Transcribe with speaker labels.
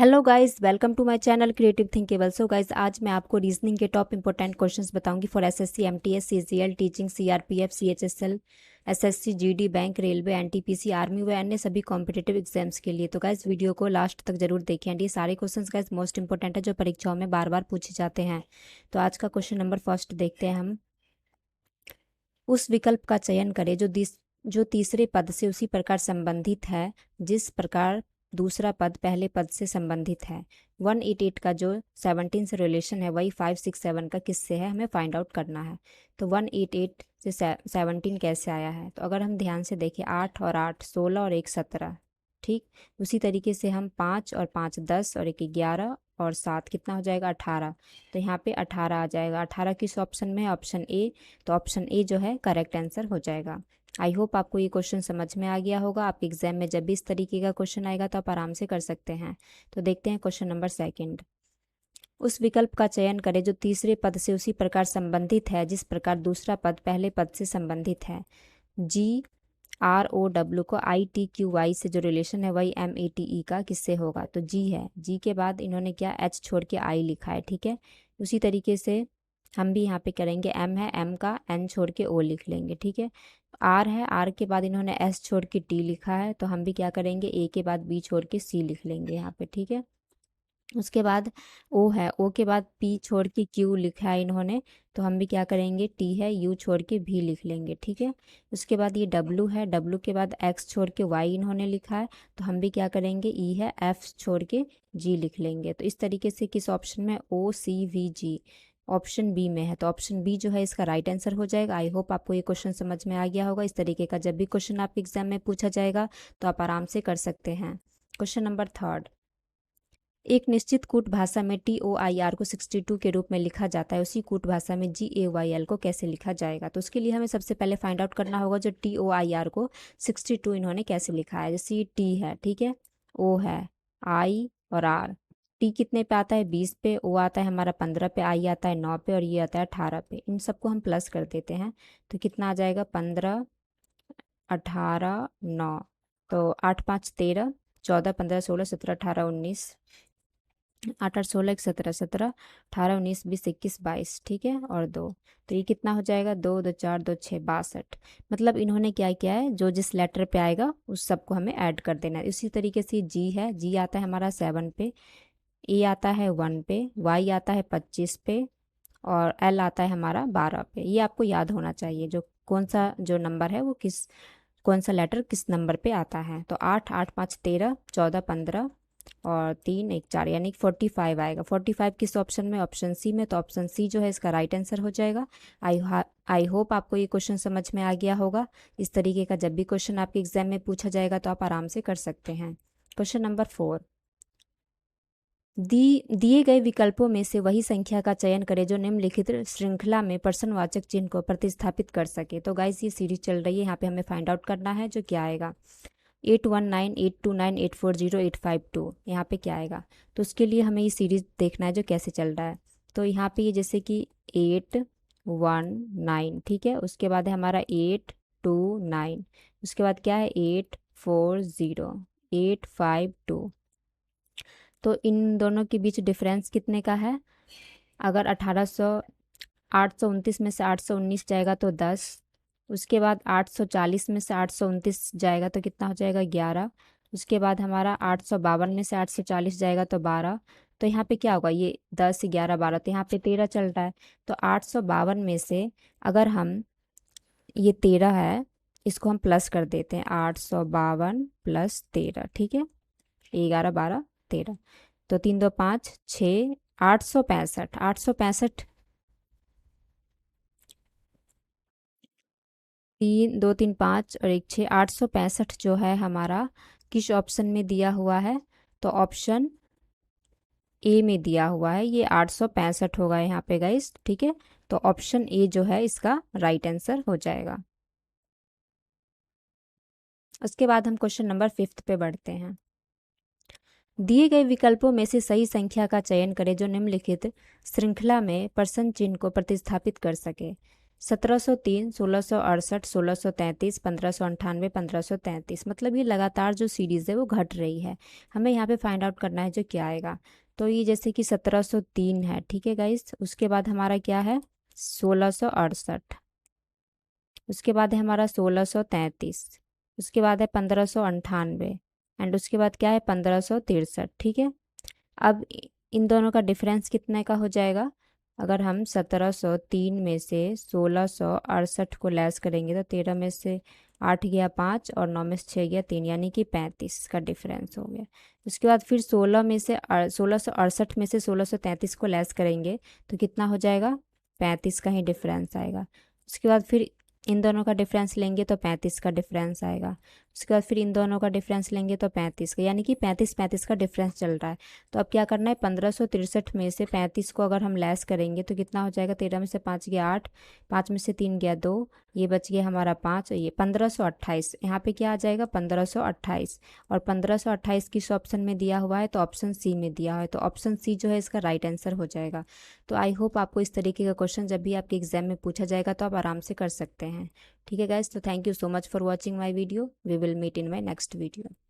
Speaker 1: Hello guys, welcome to my channel creative thinkable. So guys, आज मैं आपको reasoning के टॉप इंपॉर्टेंट क्वेश्चंस बताऊंगी for SSC, MTS, CGL, teaching, CRPF, CHSL, SSC, GD, bank, railway, NTPC, army व अन्य सभी competitive exams के लिए। तो गाइस, वीडियो को लास्ट तक जरूर देखें एंड ये सारे क्वेश्चंस गाइस मोस्ट इंपॉर्टेंट है जो परीक्षाओं में बार बार पूछे जाते हैं। तो आज का क्वेश्चन नंबर फर्स्ट देखते हैं हम। उस विकल्प का चयन करें जो तीसरे पद से उसी प्रकार संबंधित है जिस प्रकार दूसरा पद पहले पद से संबंधित है। 188 का जो 17 से रिलेशन है वही 567 का किससे है, हमें फाइंड आउट करना है। तो 188 से 17 कैसे आया है, तो अगर हम ध्यान से देखें 8 और 8 16 और 1 17। ठीक, उसी तरीके से हम 5 और 5 10 और 1 11 और 7 कितना हो जाएगा 18। तो यहाँ पे 18 आ जाएगा। 18 किस ऑप्शन में है, ऑप्शन ए। तो ऑप्शन ए जो है करेक्ट आंसर हो जाएगा। आई होप आपको ये क्वेश्चन समझ में आ गया होगा। आपके एग्जाम में जब भी इस तरीके का क्वेश्चन आएगा तो आप आराम से कर सकते हैं। तो देखते हैं क्वेश्चन नंबर सेकंड। उस विकल्प का चयन करें जो तीसरे पद से उसी प्रकार संबंधित है जिस प्रकार दूसरा पद पहले पद से संबंधित है। जी आर ओ डब्ल्यू को आई टी क्यू वाई से जो रिलेशन है वही एम ए टी ई का किससे होगा। तो जी है, जी के बाद इन्होंने क्या एच छोड़ के आई लिखा है। ठीक है, उसी तरीके से हम भी यहाँ पे करेंगे। एम है, एम का एन छोड़ के ओ लिख लेंगे। ठीक है, आर है, आर के बाद इन्होंने एस छोड़ के टी लिखा है तो हम भी क्या करेंगे, ए के बाद बी छोड़ के सी लिख लेंगे यहाँ पे। ठीक है, उसके बाद ओ है, ओ के बाद पी छोड़ के क्यू लिखा है इन्होंने तो हम भी क्या करेंगे, टी है, यू छोड़ के भी लिख लेंगे। ठीक है, उसके बाद ये डब्लू है, डब्लू के बाद एक्स छोड़ के वाई इन्होंने लिखा है तो हम भी क्या करेंगे, ई है, एफ छोड़ के जी लिख लेंगे। तो इस तरीके से किस ऑप्शन में, ओ सी वी जी ऑप्शन बी में है। तो ऑप्शन बी जो है इसका राइट आंसर हो जाएगा। आई होप आपको ये क्वेश्चन समझ में आ गया होगा। इस तरीके का जब भी क्वेश्चन आपके एग्जाम में पूछा जाएगा तो आप आराम से कर सकते हैं। Question number third. एक निश्चित कूट भाषा में टी ओ आई आर को 62 के रूप में लिखा जाता है, उसी कूट भाषा में जी ए वाई एल को कैसे लिखा जाएगा। तो उसके लिए हमें सबसे पहले फाइंड आउट करना होगा जो टी ओ आई आर को 62 इन्होंने कैसे लिखा है। जैसे टी है, ठीक है, ओ है, आई और आर। टी कितने पे आता है, 20 पे, ओ आता है हमारा 15 पे, आई आता है 9 पे और ये आता है 18 पे। इन सबको हम प्लस कर देते हैं तो कितना आ जाएगा, 15 18 9। तो 8 5 13, 14 15 16 17 18 19, 8 8 16 17 17 18 19 20 21 22। ठीक है, और 2, तो ये कितना हो जाएगा, 2 2 4 2 6 62। मतलब इन्होंने क्या किया है, जो जिस लेटर पे आएगा उस सबको हमें ऐड कर देना है। इसी तरीके से जी है, जी आता है हमारा 7 पे, ए आता है 1 पे, वाई आता है 25 पे और एल आता है हमारा 12 पे। ये आपको याद होना चाहिए जो कौन सा जो नंबर है वो किस, कौन सा लेटर किस नंबर पे आता है। तो 8 8 5 13, 14 15 और 3 1 4 यानी 45 आएगा। 45 किस ऑप्शन में, ऑप्शन सी में। तो ऑप्शन सी जो है इसका राइट आंसर हो जाएगा। आई होप आपको ये क्वेश्चन समझ में आ गया होगा। इस तरीके का जब भी क्वेश्चन आपके एग्जाम में पूछा जाएगा तो आप आराम से कर सकते हैं। Question number 4। दिए गए विकल्पों में से वही संख्या का चयन करें जो निम्नलिखित श्रृंखला में प्रश्नवाचक चिन्ह को प्रतिस्थापित कर सके। तो गाइस, ये सीरीज चल रही है, यहाँ पे हमें फाइंड आउट करना है जो क्या आएगा, 819 829 840 852 यहाँ पे क्या आएगा। तो उसके लिए हमें ये सीरीज देखना है जो कैसे चल रहा है। तो यहाँ पे ये जैसे कि 819, ठीक है, उसके बाद है हमारा 829, उसके बाद क्या है 840 852। तो इन दोनों के बीच डिफरेंस कितने का है, अगर 829 में से 819 जाएगा तो 10, उसके बाद 840 में से 829 जाएगा तो कितना हो जाएगा 11, उसके बाद हमारा 852 में से 840 जाएगा तो 12। तो यहाँ पे क्या होगा, ये 10 11 12, तो यहाँ पे 13 चल रहा है। तो 852 में से अगर हम, ये 13 है, इसको हम प्लस कर देते हैं, 852 प्लस 13, ठीक है, 11 12 13। तो 3 2 5 6, 865 865, 3 2 3 5 और 1 6, 865 जो है हमारा किस ऑप्शन में दिया हुआ है। तो ऑप्शन ए में दिया हुआ है, ये 865 होगा यहाँ पे गाइस। ठीक है, तो ऑप्शन ए जो है इसका राइट आंसर हो जाएगा। उसके बाद हम क्वेश्चन नंबर 5 पे बढ़ते हैं। दिए गए विकल्पों में से सही संख्या का चयन करें जो निम्नलिखित श्रृंखला में प्रश्न चिन्ह को प्रतिस्थापित कर सके। 1703, 1668, 1633, 1598, 1533, मतलब ये लगातार जो सीरीज़ है वो घट रही है। हमें यहाँ पे फाइंड आउट करना है जो क्या आएगा। तो ये जैसे कि 1703 है, ठीक है गाइस। उसके बाद हमारा क्या है 1668, उसके बाद है हमारा 1633, उसके बाद है 1598, एंड उसके बाद क्या है 1563, ठीक है। अब इन दोनों का डिफरेंस कितने का हो जाएगा। अगर हम 1703 में से 1668 को लेस करेंगे तो 13 में से 8 गया 5 और 9 में से 6 गया 3, यानी कि 35 का डिफरेंस हो गया। उसके बाद फिर 1668 में से 1633 को लेस करेंगे तो कितना हो जाएगा 35 का ही डिफरेंस आएगा। उसके बाद फिर इन दोनों का डिफरेंस लेंगे तो 35 का डिफरेंस आएगा। उसके बाद फिर इन दोनों का डिफरेंस लेंगे तो 35 का, यानी कि 35 का डिफरेंस चल रहा है। तो अब क्या करना है 1563 में से 35 को अगर हम लेस करेंगे तो कितना हो जाएगा 13 में से 5 गया 8, 5 में से 3 गया 2, ये बच गया हमारा 5 और ये 1528। यहाँ पे क्या आ जाएगा 1528, और 1528 किस ऑप्शन में दिया हुआ है तो ऑप्शन सी में दिया हुआ है, तो ऑप्शन सी जो है इसका राइट आंसर हो जाएगा। तो आई होप आपको इस तरीके का क्वेश्चन जब भी आपके एग्जाम में पूछा जाएगा तो आप आराम से कर सकते हैं। ठीक है गाइस, तो thank you so much for watching my video. We will meet in my next video.